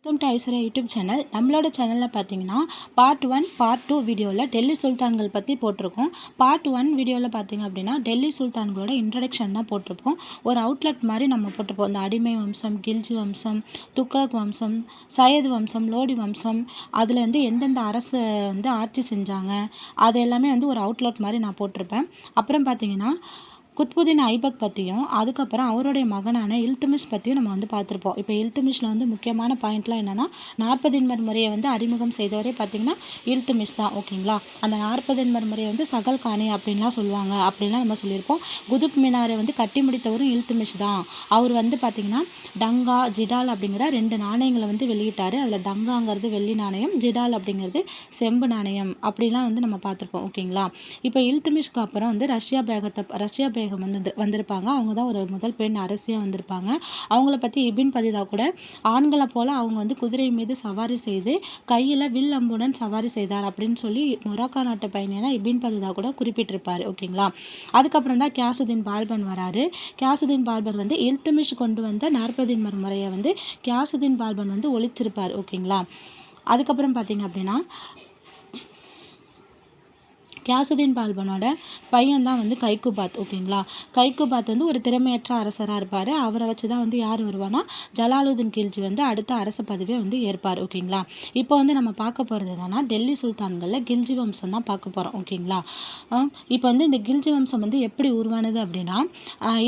Welcome to Aishwarya YouTube channel. நம்மளோட சேனலில் பார்த்தீங்கன்னா பார்ட் 1 பார்ட் 2 வீடியோவில் டெல்லி சுல்தான்கள் பற்றி போட்டிருக்கோம். பார்ட் 1 வீடியோவில் பார்த்தீங்க அப்படின்னா டெல்லி சுல்தான்களோட இன்ட்ரடக்ஷன் தான் போட்டிருப்போம். ஒரு அவுட்லெட் மாதிரி நம்ம போட்டிருப்போம். இந்த அடிமை வம்சம், கில்ஜி வம்சம், துக்ளக் வம்சம், சையது வம்சம், லோடி வம்சம், அதில் எந்தெந்த அரசு ஆட்சி செஞ்சாங்க அது எல்லாமே ஒரு அவுட்லெட் மாதிரி நான் போட்டிருப்பேன். அப்புறம் பார்த்தீங்கன்னா குத்புதீன் ஐபக் பற்றியும் அதுக்கப்புறம் அவருடைய மகனான இல்துமிஷ் பற்றியும் நம்ம பார்த்துருப்போம். இப்போ இல்துமிஷில் முக்கியமான பாயிண்ட்லாம் என்னென்னா 40 முறையை அறிமுகம் செய்தவரே பார்த்திங்கன்னா இல்துமிஷ் தான். ஓகேங்களா, அந்த 40 முறையை சகல் கானி அப்படின்லாம் சொல்லுவாங்க அப்படின்லாம் நம்ம சொல்லியிருப்போம். குதுப் மினாரை கட்டி முடித்தவரும் இல்துமிஷ் தான். அவர் பார்த்திங்கன்னா டங்கா ஜிடால் அப்படிங்கிற 2 நாணயங்களை வெளியிட்டார். அதில் டங்காங்கிறது வெள்ளி நாணயம், ஜிடால் அப்படிங்கிறது செம்பு நாணயம் அப்படிலாம் நம்ம பார்த்துருப்போம். ஓகேங்களா, இப்போ இல்துமிஷ்க்கு அப்புறம் ரஷ்யா பேகம் வந்திருப்பாங்க. அவங்க தான் ஒரு முதல் பெண் அரசியாக வந்திருப்பாங்க. அவங்கள பற்றி இபின் பதிதா கூட ஆண்களை போல் அவங்க குதிரை மீது சவாரி செய்து கையில் வில் அம்புடன் சவாரி செய்தார் அப்படின்னு சொல்லி மொராக்கோ நாட்டு பயணியான இபின் பதிதா கூட குறிப்பிட்டிருப்பார். ஓகேங்களா, அதுக்கப்புறம் தான் கியாசுதீன் பால்பன் வராரு. கியாசுதீன் பால்பன் இல்துமிஷ் கொண்டு வந்த 40 முறையை கியாசுதீன் பால்பன் ஒழிச்சிருப்பார். ஓகேங்களா, அதுக்கப்புறம் பார்த்தீங்க அப்படின்னா கியாசுதீன் பால்பனோட பையன் தான் கைக்குபாத். ஓகேங்களா, கைக்குபாத் ஒரு திறமையற்ற அரசராக இருப்பார். அவரை வச்சு தான் யார் வருவானா ஜலாலுதீன் கில்ஜி அடுத்த அரச பதவியை ஏற்பார். ஓகேங்களா, இப்போ நம்ம பார்க்க போகிறது என்னன்னா டெல்லி சுல்தான்களில் கில்ஜி வம்சம் தான் பார்க்க போகிறோம். ஓகேங்களா, இப்போ இந்த கில்ஜி வம்சம் எப்படி உருவானது அப்படின்னா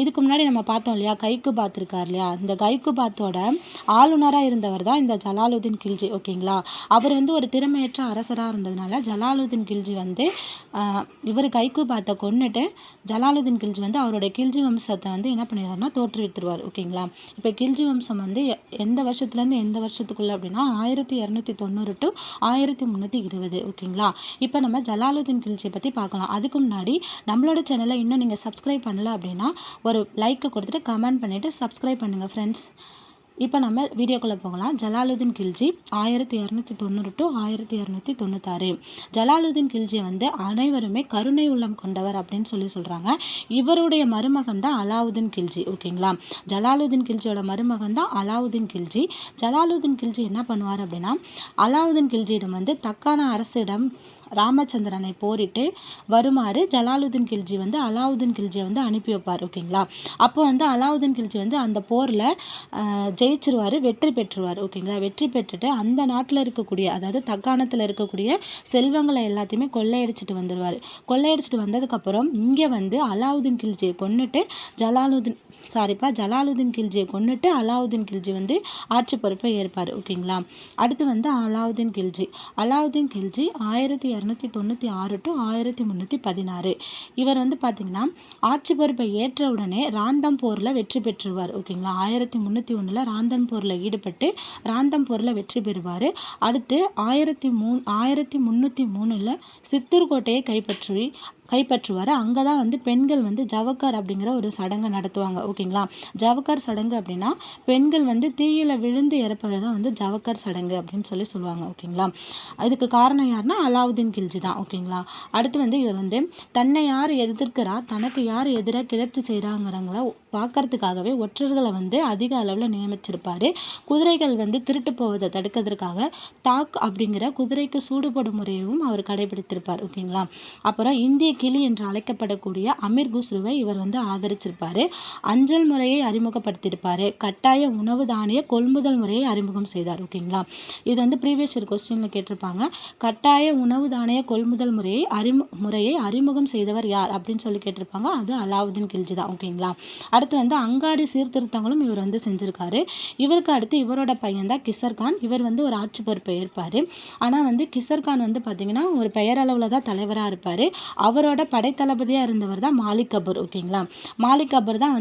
இதுக்கு முன்னாடி நம்ம பார்த்தோம் இல்லையா, கைக்குபாத் இருக்கார் இல்லையா, இந்த கைக்குபாத்தோட ஆளுநராக இருந்தவர் தான் இந்த ஜலாலுதீன் கில்ஜி. ஓகேங்களா, அவர் ஒரு திறமையற்ற அரசராக இருந்ததுனால ஜலாலுதீன் கில்ஜி இவர் கைக்குபாத்தை கொன்னுட்டு ஜலாலுதீன் கில்ஜி அவருடைய கில்ஜி வம்சத்தை என்ன பண்ணிடுவார்னா தோற்றுவித்துருவார். ஓகேங்களா, இப்போ கில்ஜி வம்சம் எந்த வருஷத்துலேருந்து எந்த வருஷத்துக்குள்ள அப்படின்னா 1290 to 1320. ஓகேங்களா, இப்போ நம்ம ஜலாலுதீன் கில்ஜியை பற்றி பார்க்கலாம். அதுக்கு முன்னாடி நம்மளோட சேனலை இன்னும் நீங்கள் சப்ஸ்கிரைப் பண்ணல அப்படின்னா ஒரு லைக்கை கொடுத்துட்டு கமெண்ட் பண்ணிவிட்டு சப்ஸ்கிரைப் பண்ணுங்கள் ஃப்ரெண்ட்ஸ். இப்போ நம்ம வீடியோக்குள்ளே போகலாம். ஜலாலுதீன் கில்ஜி 1290 to 1296. ஜலாலுதீன் கில்ஜியை அனைவருமே கருணை உள்ளம் கொண்டவர் அப்படின்னு சொல்கிறாங்க. இவருடைய மருமகன் தான் அலாவுதீன் கில்ஜி. ஓகேங்களா, ஜலாலுதீன் கில்ஜியோட மருமகன் தான் அலாவுதீன் கில்ஜி. ஜலாலுதீன் கில்ஜி என்ன பண்ணுவார் அப்படின்னா அலாவுதீன் கில்ஜியிடம் தக்கான அரசிடம் ராமச்சந்திரனை போரிட்டு வருமாறு ஜலாலுதீன் கில்ஜி அலாவுதீன் கில்ஜியை அனுப்பி வைப்பார். ஓகேங்களா, அப்போ அலாவுதீன் கில்ஜி அந்த போரில் ஜெயிச்சிருவார், வெற்றி பெற்றுவார். ஓகேங்களா, வெற்றி பெற்றுட்டு அந்த நாட்டில் இருக்கக்கூடிய அதாவது தக்காணத்தில் இருக்கக்கூடிய செல்வங்களை எல்லாத்தையுமே கொள்ளையடிச்சிட்டு வந்துடுவார். கொள்ளையடிச்சிட்டு வந்ததுக்கப்புறம் இங்கே அலாவுதீன் கில்ஜியை கொன்னுட்டு ஜலாலுதீன் கில்ஜியை கொன்னுட்டு அலாவுதீன் கில்ஜி ஆட்சி பொறுப்பை ஏற்பார். ஓகேங்களா, அடுத்து அலாவுதீன் கில்ஜி 1296 to 1316. இவர் பார்த்தீங்கன்னா ஆட்சி பொறுப்பை ஏற்ற உடனே ராந்தம் போரில் வெற்றி பெற்றுவார். ஓகேங்களா, 1301 ராந்தம் போரில் ஈடுபட்டு ராந்தம் போரில் வெற்றி பெறுவார். அடுத்து 1303 சித்தூர் கோட்டையை கைப்பற்றுவார். அங்கே தான் பெண்கள் ஜவக்கர் அப்படிங்கிற ஒரு சடங்கை நடத்துவாங்க. ஓகேங்களா, ஜவக்கர் சடங்கு அப்படின்னா பெண்கள் தீயில விழுந்து இறப்பதை தான் ஜவக்கர் சடங்கு அப்படின்னு சொல்லுவாங்க. ஓகேங்களா, அதுக்கு காரணம் யாருன்னா அலாவுதீன் கில்ஜி தான். ஓகேங்களா, அடுத்து இவர் தன்னை யார் எதிர்க்கிறா தனக்கு யார் எதிராக கிளர்ச்சி செய்கிறாங்கிறவங்கள பார்க்கறதுக்காகவே ஒற்றர்களை அதிக அளவில் நியமிச்சிருப்பார். குதிரைகள் திருட்டு போவதை தடுக்கிறதுக்காக தாக் அப்படிங்கிற குதிரைக்கு சூடுபடும் முறையும் அவர் கடைபிடித்திருப்பார். ஓகேங்களா, அப்புறம் இந்திய கிளி என்று அழைக்கப்படக்கூடிய அமீர் குஸ்ருவை இவர் ஆதரிச்சிருப்பார். அஞ்சல் முறையை அறிமுகப்படுத்தியிருப்பார். கட்டாய உணவு தானிய கொள்முதல் முறையை அறிமுகம் செய்தார். ஓகேங்களா, இது ப்ரீவியஸ் இயர் கொஸ்டின்ல கேட்டிருப்பாங்க. கட்டாய உணவு தானிய கொள்முதல் முறையை அறிமுகம் செய்தவர் யார் அப்படின்னு கேட்டிருப்பாங்க. அது அலாவுதீன் கில்ஜி தான். ஓகேங்களா, அடுத்து அங்காடி சீர்திருத்தங்களும் இவர் செஞ்சிருக்காரு. இவருக்கு அடுத்து இவரோட பையன் தான் கிசர்கான். இவர் ஒரு ஆட்சி பொறுப்பை ஏற்பார். ஆனால் கிசர்கான் பார்த்தீங்கன்னா ஒரு பெயரளவில் தான் தலைவராக இருப்பார். அவரோட படைத்தளபதியாக இருந்தவர் தான் மாலிக் கபூர். ஓகேங்களா, மாலிக் கபூர் தான்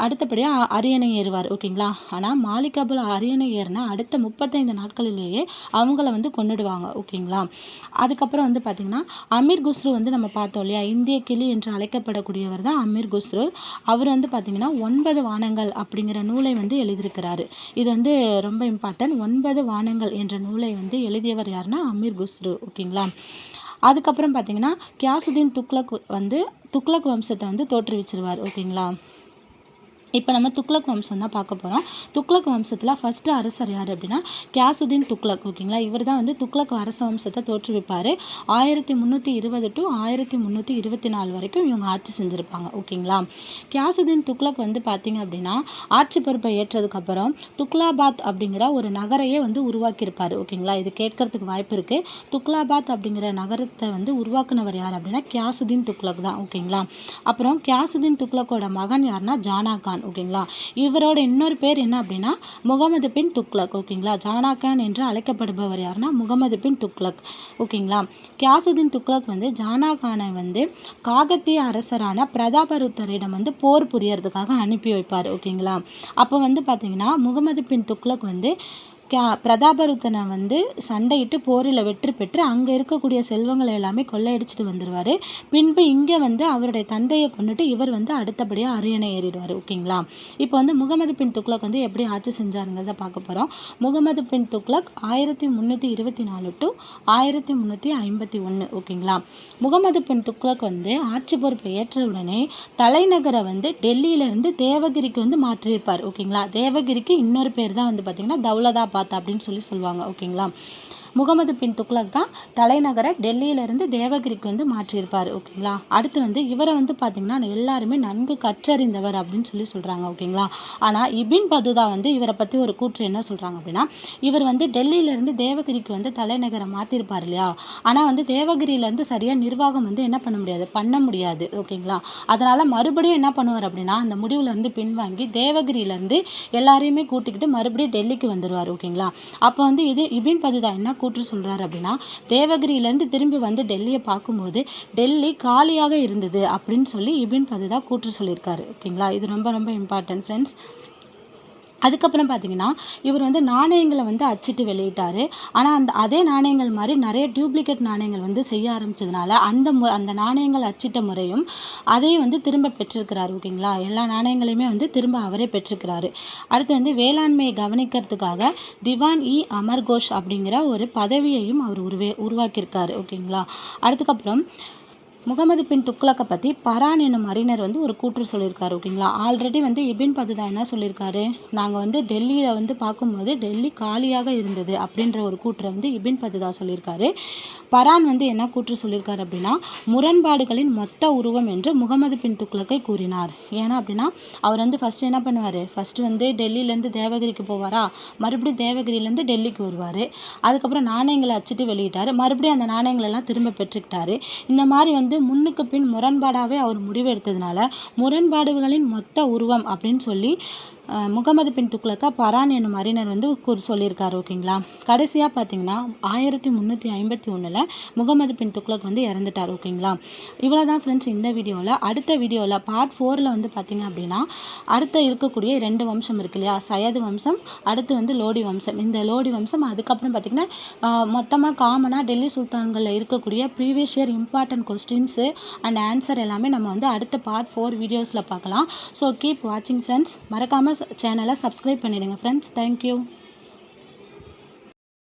அடுத்தபடியாக அரியணை ஏறுவார். ஓகேங்களா, ஆனால் மாலிக் கபூர் அரியணை ஏறினா அடுத்த 35 நாட்களிலேயே அவங்கள கொன்னுடுவாங்க. ஓகேங்களா, அதுக்கப்புறம் பார்த்தீங்கன்னா அமீர் குஸ்ரு நம்ம பார்த்தோம் இல்லையா, இந்திய கிளி என்று அழைக்கப்படக்கூடியவர் தான் அமீர் குஸ்ரு. அவர் பார்த்தீங்கன்னா 9 வானங்கள் அப்படிங்கிற நூலை எழுதியிருக்கிறாரு. இது ரொம்ப இம்பார்ட்டன்ட். 9 வானங்கள் என்ற நூலை எழுதியவர் யாருன்னா அமீர் குஸ்ரு. ஓகேங்களா, அதுக்கப்புறம் பார்த்தீங்கன்னா கியாசுதீன் துக்ளக் வம்சத்தை தோற்றுவிச்சிருவார். ஓகேங்களா, இப்போ நம்ம துக்ளக் வம்சம் தான் பார்க்க போகிறோம். துக்ளக் வம்சத்தில் ஃபஸ்ட்டு அரசர் யார் அப்படின்னா கியாசுதீன் துக்ளக். ஓகேங்களா, இவர் தான் வந்து துக்ளக் அரச வம்சத்தை தோற்றுவிப்பார். 1320 to 1324 வரைக்கும் இவங்க ஆட்சி செஞ்சுருப்பாங்க. ஓகேங்களா, கியாசுதீன் துக்ளக் வந்து பார்த்திங்க அப்படின்னா ஆட்சி பொறுப்பை ஏற்றதுக்கப்புறம் துக்லாபாத் அப்படிங்கிற ஒரு நகரையே வந்து உருவாக்கியிருப்பார். ஓகேங்களா, இது கேட்கறதுக்கு வாய்ப்பு இருக்குது. துக்லாபாத் அப்படிங்கிற நகரத்தை வந்து உருவாக்குனவர் யார் அப்படின்னா கியாசுதீன் துக்ளக் தான். ஓகேங்களா, அப்புறம் கியாசுதீன் துக்ளக்கோட மகன் யாருன்னா ஜானா கான். ஓகேங்களா, இவரோட இன்னொரு பேர் என்ன அப்படின்னா முகமது பின் துக்ளக். ஓகேங்களா, ஜானா கான் என்று அழைக்கப்படுபவர் யாருன்னா முகமது பின் துக்ளக். ஓகேங்களா, கியாசுதீன் துக்ளக் வந்து ஜானா கானை வந்து காகத்திய அரசரான பிரதாபருத்தரிடம் வந்து போர் புரியறதுக்காக அனுப்பி வைப்பார். ஓகேங்களா, அப்போ வந்து பார்த்தீங்கன்னா முகமது பின் துக்ளக் வந்து பிரதாபருத்தனை வந்து சண்டையிட்டு போரில் வெற்றி பெற்று அங்கே இருக்கக்கூடிய செல்வங்களை எல்லாமே கொள்ளையடிச்சிட்டு வந்துடுவார். பின்பு இங்கே வந்து அவருடைய தந்தையை கொண்டுட்டு இவர் வந்து அடுத்தபடியாக அரியணை ஏறிடுவார். ஓகேங்களா, இப்போ வந்து முகமது பின் துக்ளக் வந்து எப்படி ஆட்சி செஞ்சாருங்கிறத பார்க்க போகிறோம். முகமது பின் துக்ளக் 1324 to 1351. ஓகேங்களா, முகமது பின் துக்ளக் வந்து ஆட்சி பொறுப்பை ஏற்ற உடனே தலைநகரை வந்து டெல்லியிலேருந்து தேவகிரிக்கு வந்து மாற்றியிருப்பார். ஓகேங்களா, தேவகிரிக்கு இன்னொரு பேர் தான் வந்து பார்த்திங்கன்னா தௌலதாபாத் அப்படின்னு சொல்லுவாங்க. ஓகேங்களா, முகமது பின் துக்ளக் தான் தலைநகரை டெல்லியிலேருந்து தேவகிரிக்கு வந்து மாற்றியிருப்பார். ஓகேங்களா, அடுத்து வந்து இவரை வந்து பார்த்திங்கன்னா எல்லாருமே நன்கு கற்றறிந்தவர் அப்படின்னு சொல்கிறாங்க. ஓகேங்களா, ஆனால் இபின் பதுதா வந்து இவரை பற்றி ஒரு கூற்று என்ன சொல்கிறாங்க அப்படின்னா இவர் வந்து டெல்லியிலேருந்து தேவகிரிக்கு வந்து தலைநகரை மாற்றிருப்பார் இல்லையா, ஆனால் வந்து தேவகிரியிலேருந்து சரியாக நிர்வாகம் வந்து என்ன பண்ண முடியாது. ஓகேங்களா, அதனால் மறுபடியும் என்ன பண்ணுவார் அப்படின்னா அந்த முடிவுலேருந்து பின்வாங்கி தேவகிரியிலேருந்து எல்லாரையுமே கூட்டிக்கிட்டு மறுபடியும் டெல்லிக்கு வந்துடுவார். ஓகேங்களா, அப்போ வந்து இது இபின் பதுதா என்ன கூற்று சொல்கிறார் அப்படின்னா தேவகிரியிலேருந்து திரும்பி வந்து டெல்லியை பார்க்கும்போது டெல்லி காலியாக இருந்தது அப்படின்னு சொல்லி இபின் பதுதா கூற்று சொல்லியிருக்காரு. ஓகேங்களா, இது ரொம்ப ரொம்ப இம்பார்ட்டன்ட் ஃப்ரெண்ட்ஸ். அதுக்கப்புறம் பார்த்தீங்கன்னா இவர் வந்து நாணயங்களை வந்து அச்சிட்டு வெளியிட்டார். ஆனால் அதே நாணயங்கள் மாதிரி நிறைய டூப்ளிகேட் நாணயங்கள் வந்து செய்ய ஆரம்பித்ததுனால அந்த நாணயங்கள் அச்சிட்ட முறையும் அதையும் வந்து திரும்ப பெற்றிருக்கிறார். ஓகேங்களா, எல்லா நாணயங்களையுமே வந்து திரும்ப அவரே பெற்றிருக்கிறாரு. அடுத்து வந்து வேளாண்மையை கவனிக்கிறதுக்காக திவான் இ அமர்கோஷ் அப்படிங்கிற ஒரு பதவியையும் அவர் உருவாக்கியிருக்காரு. ஓகேங்களா, அதுக்கப்புறம் முகமது பின் துக்ளக்கை பற்றி பரான் என்னும் அறிஞர் வந்து ஒரு கூற்று சொல்லியிருக்காரு. ஓகேங்களா, ஆல்ரெடி வந்து இபின் பதுதா என்ன சொல்லியிருக்காரு, நாங்கள் வந்து டெல்லியில் வந்து பார்க்கும்போது டெல்லி காலியாக இருந்தது அப்படின்ற ஒரு கூற்றை வந்து இபின் பதுதா சொல்லியிருக்காரு. பரான் வந்து என்ன கூற்று சொல்லியிருக்காரு அப்படின்னா முரண்பாடுகளின் மொத்த உருவம் என்று முகமது பின் துக்ளக்கை கூறினார். ஏன்னா அப்படின்னா அவர் வந்து ஃபஸ்ட்டு என்ன பண்ணுவார், ஃபஸ்ட்டு வந்து டெல்லியிலேருந்து தேவகிரிக்கு போவாரா, மறுபடியும் தேவகிரியிலேருந்து டெல்லிக்கு வருவார். அதுக்கப்புறம் நாணயங்களை அச்சிட்டு வெளியிட்டார், மறுபடியும் அந்த நாணயங்களெல்லாம் திரும்ப பெற்றுக்கிட்டாரு. இந்த மாதிரி வந்து முன்னுக்கு பின் முரண்பாடாகவே அவர் முடிவெடுத்ததுனால முரண்பாடுகளின் மொத்த உருவம் அப்படின்னு சொல்லி முகமது பின் துக்ளக்கை பரான் என்னும் அறிஞர் வந்து சொல்லியிருக்காரு. ஓகேங்களா, கடைசியாக பார்த்தீங்கன்னா 1351 முகமது பின் துக்ளக் வந்து இறந்துட்டார். ஓகேங்களா, இவ்வளோ தான் ஃப்ரெண்ட்ஸ் இந்த வீடியோவில். அடுத்த வீடியோவில் பார்ட் 4 வந்து பார்த்திங்க அப்படின்னா அடுத்த இருக்கக்கூடிய 2 வம்சம் இருக்கு இல்லையா, சயது வம்சம், அடுத்து வந்து லோடி வம்சம். இந்த லோடி வம்சம் அதுக்கப்புறம் பார்த்திங்கன்னா மொத்தமாக காமனாக டெல்லி சுல்தான்களில் இருக்கக்கூடிய previous year important questions and answer எல்லாமே நம்ம வந்து அடுத்த பார்ட் 4 வீடியோஸில் பார்க்கலாம். ஸோ கீப் வாட்சிங் ஃப்ரெண்ட்ஸ். மறக்காமல் சேனலை சப்ஸ்கிரைப் பண்ணிடுங்க ஃப்ரெண்ட்ஸ். தேங்க்யூ.